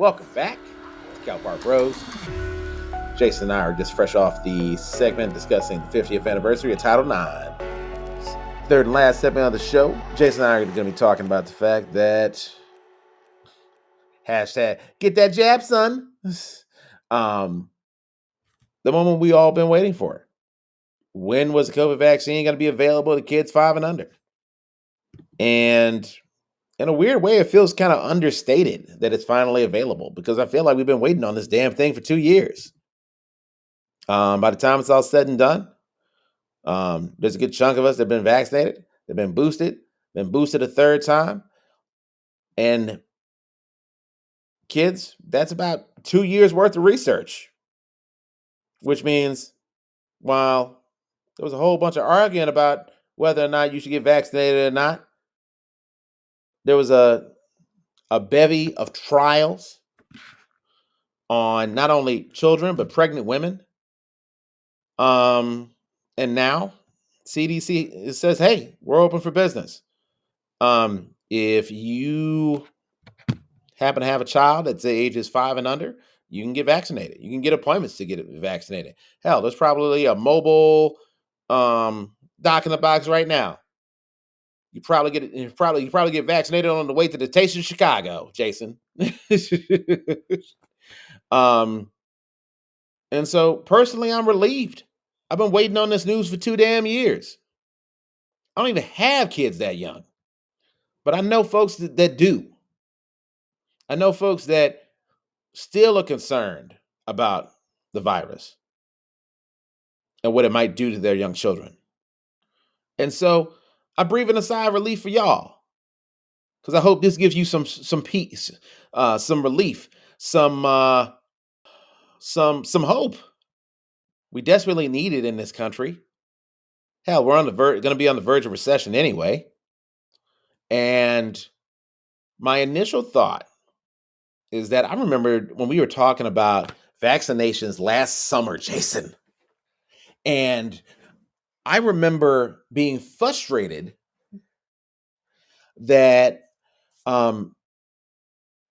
Welcome back to Cal Park Bros. Jason and I are just fresh off the segment discussing the 50th anniversary of Title IX. Third and last segment of the show, Jason and I are going to be talking about the fact that hashtag get that jab, son. The moment we all been waiting for. When was the COVID vaccine going to be available to kids 5 and under? And in a weird way, it feels kind of understated that it's finally available because I feel like we've been waiting on this damn thing for 2 years. By the time it's all said and done, there's a good chunk of us that have been vaccinated, they've been boosted a third time. And kids, that's about 2 years worth of research, which means while there was a whole bunch of arguing about whether or not you should get vaccinated or not, there was a bevy of trials on not only children, but pregnant women. And now CDC says, hey, we're open for business. If you happen to have a child that's the ages 5 and under, you can get vaccinated. You can get appointments to get vaccinated. Hell, there's probably a mobile doc in the box right now. You probably get vaccinated on the way to the Taste of Chicago, Jason. And so personally, I'm relieved. I've been waiting on this news for 2 damn years. I don't even have kids that young, but I know folks that do. I know folks that still are concerned about the virus and what it might do to their young children. And so I'm breathing a sigh of relief for y'all, because I hope this gives you some peace, some relief, some hope. We desperately need it in this country. Hell, we're going to be on the verge of recession anyway. And my initial thought is that I remember when we were talking about vaccinations last summer, Jason, and I remember being frustrated that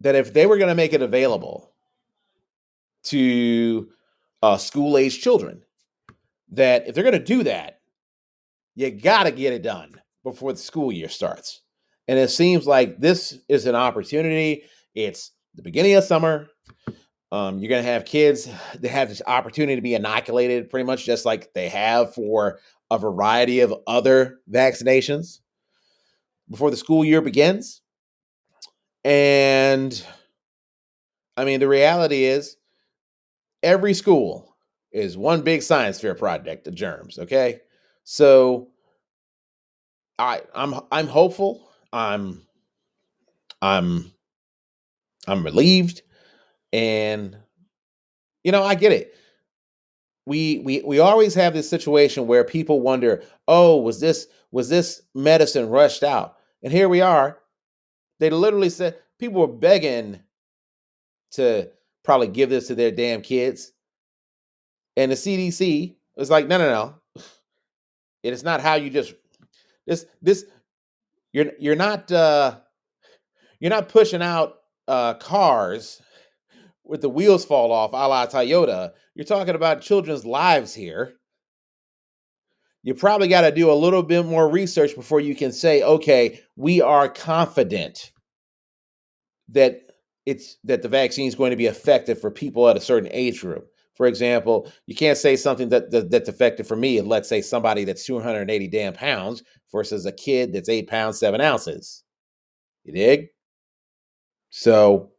if they were going to make it available to school-age children, that if they're going to do that, you got to get it done before the school year starts. And it seems like this is an opportunity. It's the beginning of summer. You're going to have kids that have this opportunity to be inoculated pretty much just like they have for a variety of other vaccinations before the school year begins. And I mean, the reality is every school is one big science fair project of germs. Okay. So I'm hopeful. I'm relieved. And, I get it. We always have this situation where people wonder, oh, was this medicine rushed out? And here we are. They literally said people were begging to probably give this to their damn kids. And the CDC was like, no. It is not how you just you're not pushing out cars with the wheels fall off, a la Toyota. You're talking about children's lives here. You probably got to do a little bit more research before you can say, okay, we are confident that the vaccine is going to be effective for people at a certain age group. For example, you can't say something that's effective for me, let's say somebody that's 280 damn pounds versus a kid that's 8 pounds, 7 ounces. You dig? So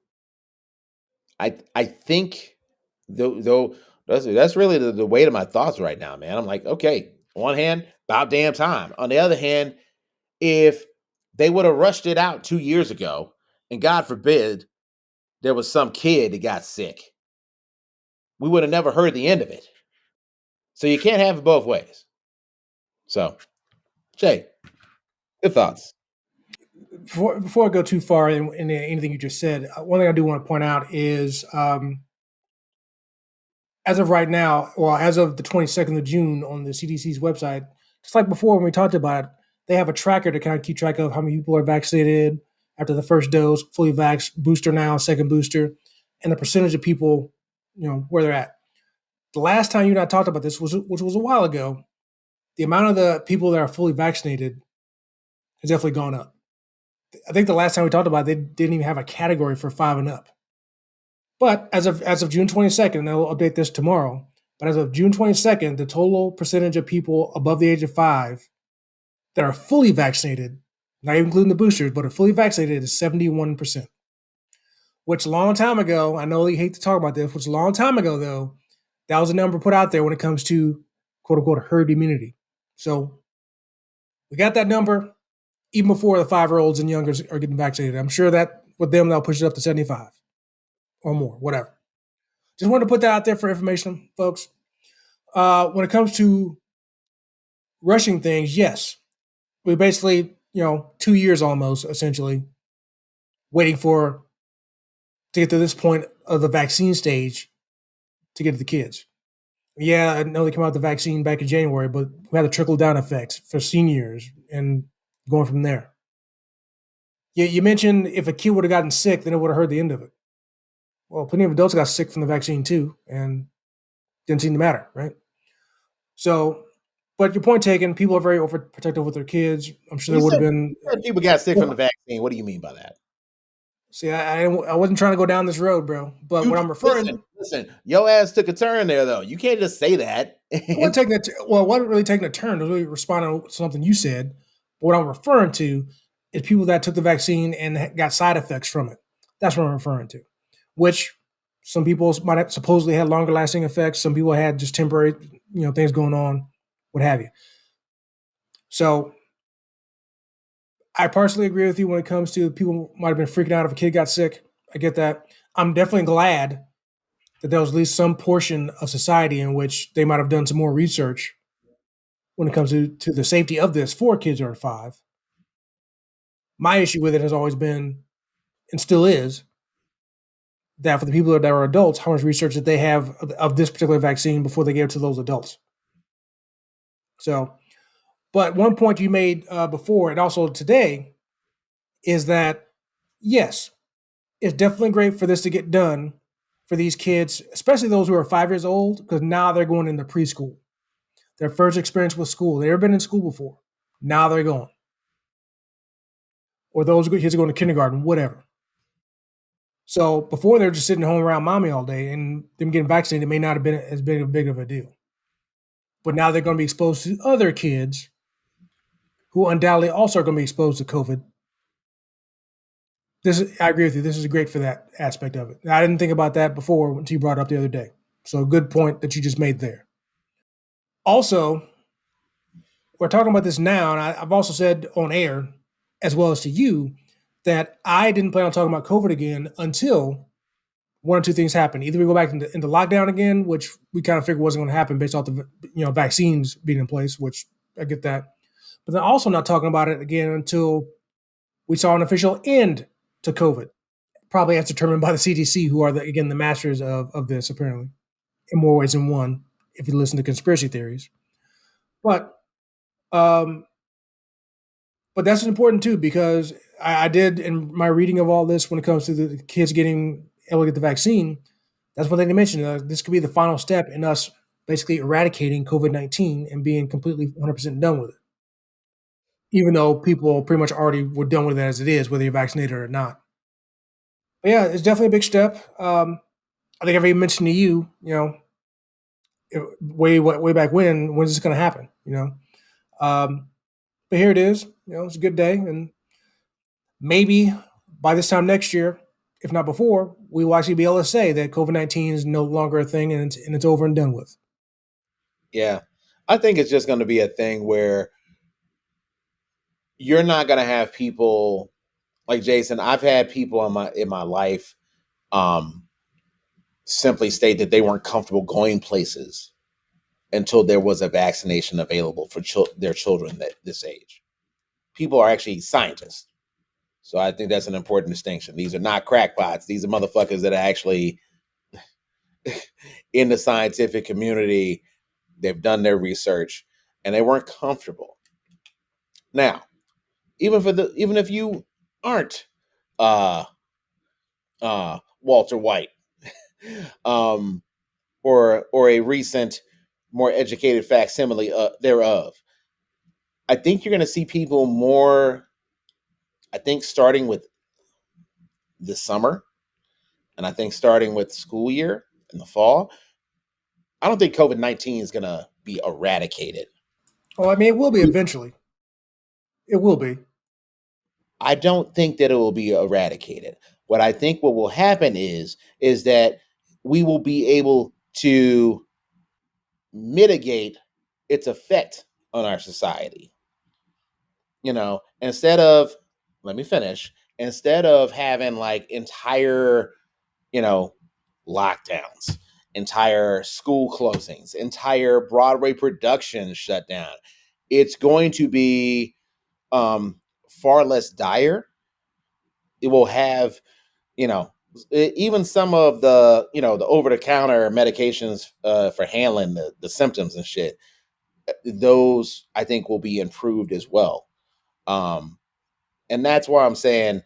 I think though that's really the weight of my thoughts right now, man. I'm like, okay, on one hand, about damn time. On the other hand, if they would have rushed it out 2 years ago, and God forbid there was some kid that got sick, we would have never heard the end of it. So you can't have it both ways. So, Jay, your thoughts? Before I go too far in anything you just said, one thing I do want to point out is as of right now, well, as of the 22nd of June on the CDC's website, just like before when we talked about it, they have a tracker to kind of keep track of how many people are vaccinated after the first dose, fully vaxxed, booster now, second booster. and the percentage of people, where they're at. The last time you and I talked about this which was a while ago. The amount of the people that are fully vaccinated has definitely gone up. I think the last time we talked about it, they didn't even have a category for 5 and up. But as of June 22nd, and I'll update this tomorrow. But as of June 22nd, the total percentage of people above the age of 5 that are fully vaccinated, not even including the boosters, but are fully vaccinated, is 71%. Which a long time ago, I know you hate to talk about this, which a long time ago though, that was a number put out there when it comes to quote unquote herd immunity. So we got that number even before the 5-year-olds and younger are getting vaccinated. I'm sure that with them, they'll push it up to 75 or more, whatever. Just wanted to put that out there for information, folks. When it comes to rushing things, yes, we basically, 2 years almost, essentially, waiting to get to this point of the vaccine stage to get to the kids. Yeah, I know they came out with the vaccine back in January, but we had a trickle down effect for seniors and going from there. You mentioned if a kid would have gotten sick, then it would have heard the end of it. Well, plenty of adults got sick from the vaccine too, and didn't seem to matter, right? So, but your point taken. People are very overprotective with their kids. I'm sure You there would have said been. people got sick from the Well, vaccine. What do you mean by that? see, I wasn't trying to go down this road, bro. But You what just, I'm referring, listen. Your ass took a turn there, though. You can't just say that. I wasn't taking it. Well, it wasn't really taking a turn. It was really responding to something you said. But what I'm referring to is people that took the vaccine and got side effects from it. That's what I'm referring to. Which some people might have supposedly had longer lasting effects. Some people had just temporary, things going on, what have you. So I partially agree with you when it comes to people might have been freaking out if a kid got sick. I get that. I'm definitely glad that there was at least some portion of society in which they might have done some more research when it comes to the safety of this for kids under 5. My issue with it has always been, and still is, that for the people that are adults, how much research that they have of this particular vaccine before they give it to those adults. So, but one point you made before and also today is that, yes, it's definitely great for this to get done for these kids, especially those who are 5 years old, because now they're going into preschool. Their first experience with school. They've never been in school before. Now they're going. Or those kids are going to kindergarten, whatever. So before they're just sitting home around mommy all day, and them getting vaccinated may not have been as big of a deal. But now they're going to be exposed to other kids who undoubtedly also are going to be exposed to COVID. I agree with you. This is great for that aspect of it. I didn't think about that before until you brought it up the other day. So good point that you just made there. Also, we're talking about this now, and I've also said on air, as well as to you, that I didn't plan on talking about COVID again until one or two things happen. Either we go back into lockdown again, which we kind of figured wasn't going to happen based off the vaccines being in place, which I get that. But then also not talking about it again until we saw an official end to COVID, probably as determined by the CDC, who are the masters of this apparently in more ways than one. If you listen to conspiracy theories, but um, but that's important too because I did in my reading of all this when it comes to the kids getting able to get the vaccine. That's one thing they mentioned. This could be the final step in us basically eradicating COVID-19 and being completely 100% done with it. Even though people pretty much already were done with it as it is, whether you're vaccinated or not. But yeah, it's definitely a big step. I think I've even mentioned to you, way back when's this going to happen? Um, but here it is. It's a good day, and maybe by this time next year, if not before, we will actually be able to say that COVID-19 is no longer a thing and it's over and done with. Yeah, I think it's just going to be a thing where you're not going to have people like Jason. I've had people in my life um, simply state that they weren't comfortable going places until there was a vaccination available for their children at this age. People are actually scientists. So I think that's an important distinction. These are not crackpots. These are motherfuckers that are actually in the scientific community. They've done their research and they weren't comfortable. Now, even if you aren't Walter White, um, or a recent, more educated facsimile thereof. I think you're going to see people more. I think starting with the summer, and I think starting with school year in the fall. I don't think COVID-19 is going to be eradicated. Well, I mean, it will be eventually. It will be. I don't think that it will be eradicated. What I think what will happen is that we will be able to mitigate its effect on our society. Instead of, let me finish, instead of having like entire, you know, lockdowns, entire school closings, entire Broadway productions shut down, it's going to be far less dire. It will have, you know, even some of the, the over the counter medications for handling the symptoms and shit. Those I think will be improved as well. Um, and that's why I'm saying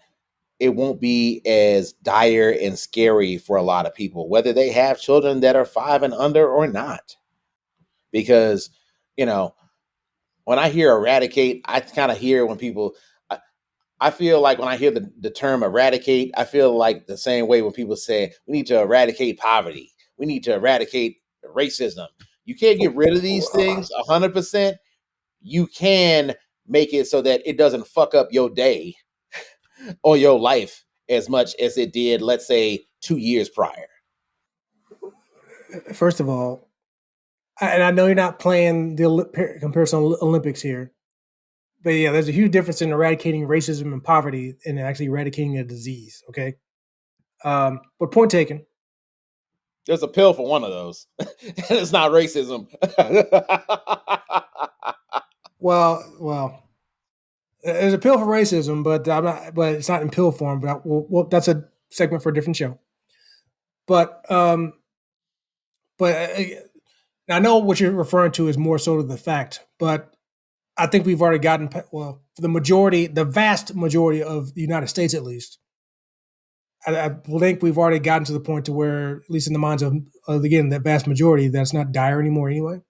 it won't be as dire and scary for a lot of people, whether they have children that are 5 and under or not. Because, you know, when I hear eradicate, I kind of hear when people, I feel like when I hear the term eradicate, I feel like the same way when people say we need to eradicate poverty, we need to eradicate racism. You can't get rid of these things 100%. You can make it so that it doesn't fuck up your day or your life as much as it did, let's say, 2 years prior. First of all, and I know you're not playing the comparison Olympics here, but yeah, there's a huge difference in eradicating racism and poverty and actually eradicating a disease. Okay, but point taken. There's a pill for one of those, and it's not racism. Well, there's a pill for racism, but I'm not. But it's not in pill form. But well, that's a segment for a different show. But but I know what you're referring to is more so to the fact, but I think we've already gotten well for the majority, the vast majority of the United States, at least. I think we've already gotten to the point to where, at least in the minds of again, the vast majority, that's not dire anymore anyway.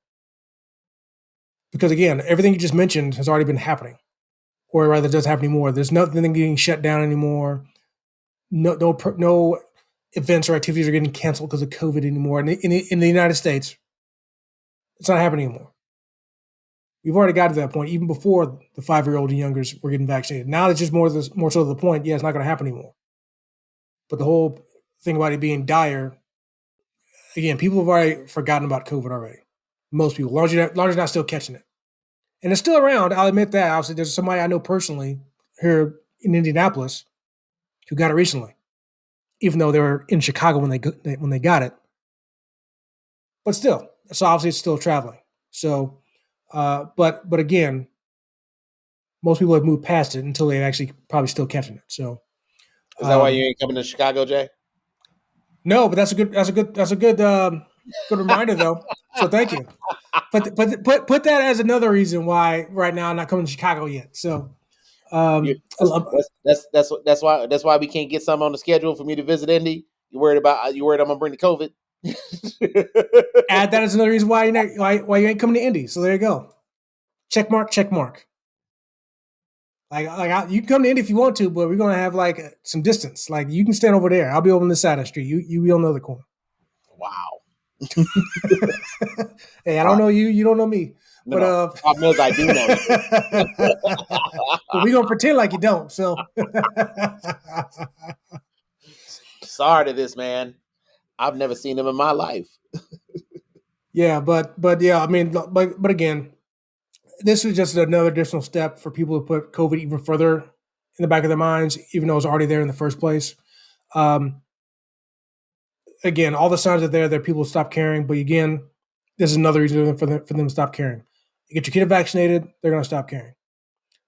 Because again, everything you just mentioned has already been happening, or rather, doesn't happen anymore. There's nothing getting shut down anymore. No events or activities are getting canceled because of COVID anymore. In the United States, it's not happening anymore. We've already got to that point, even before the 5-year-old and youngers were getting vaccinated. Now it's just more so to the point. Yeah, it's not going to happen anymore. But the whole thing about it being dire, again, people have already forgotten about COVID already. Most people, as long as you're not still catching it, and it's still around. I'll admit that. Obviously, there's somebody I know personally here in Indianapolis who got it recently, even though they were in Chicago when they got it. But still, so obviously it's still traveling. So, but again, most people have moved past it until they actually probably still catching it. So, Is that why you ain't coming to Chicago, Jay? no, but good reminder though. So thank you. Put that as another reason why right now I'm not coming to Chicago yet. So, You, I love, that's why we can't get something on the schedule for me to visit Indy. You worried I'm gonna bring the COVID? add that as another reason why why you ain't coming to Indy. So there you go. Check mark. Check mark. You can come to Indy if you want to, but we're gonna have like some distance. Like you can stand over there. I'll be over on the side of the street. You be on the other corner. Wow. Hey, I don't know you. You don't know me. No, But no. Problem is, I do know you. but we're gonna pretend like you don't. So Sorry to this man. I've never seen him in my life. yeah, but yeah, I mean, but again, this is just another additional step for people to put COVID even further in the back of their minds, even though it's already there in the first place. Um, again, all the signs are there that people stop caring. But again, this is another reason for them to stop caring. You get your kid vaccinated, they're going to stop caring.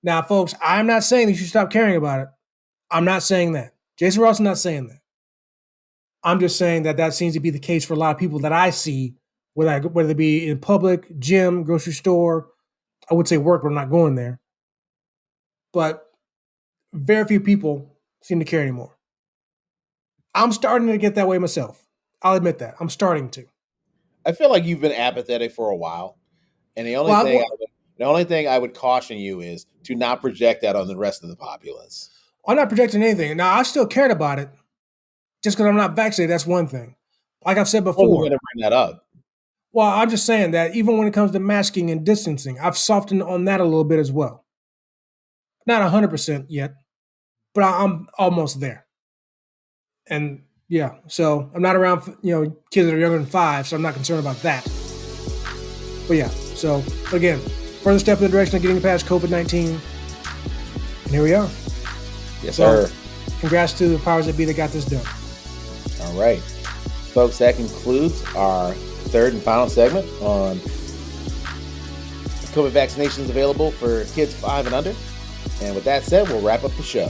Now, folks, I'm not saying that you should stop caring about it. I'm not saying that. Jason Ross is not saying that. I'm just saying that seems to be the case for a lot of people that I see, whether it be in public, gym, grocery store. I would say work, but I'm not going there. But very few people seem to care anymore. I'm starting to get that way myself. I'll admit that. I'm starting to. I feel like you've been apathetic for a while, and Well, the only thing I would caution you is to not project that on the rest of the populace. I'm not projecting anything. Now, I still cared about it. Just because I'm not vaccinated, that's one thing. Like I've said I wasn't before, going to bring that up. well, I'm just saying that even when it comes to masking and distancing, I've softened on that a little bit as well. Not 100% yet, but I'm almost there. And yeah, so I'm not around, kids that are younger than 5, so I'm not concerned about that. But yeah, so again, further step in the direction of getting past COVID-19. And here we are. Yes, So, sir. congrats to the powers that be that got this done. All right. Folks, that concludes our third and final segment on COVID vaccinations available for kids 5 and under. And with that said, we'll wrap up the show.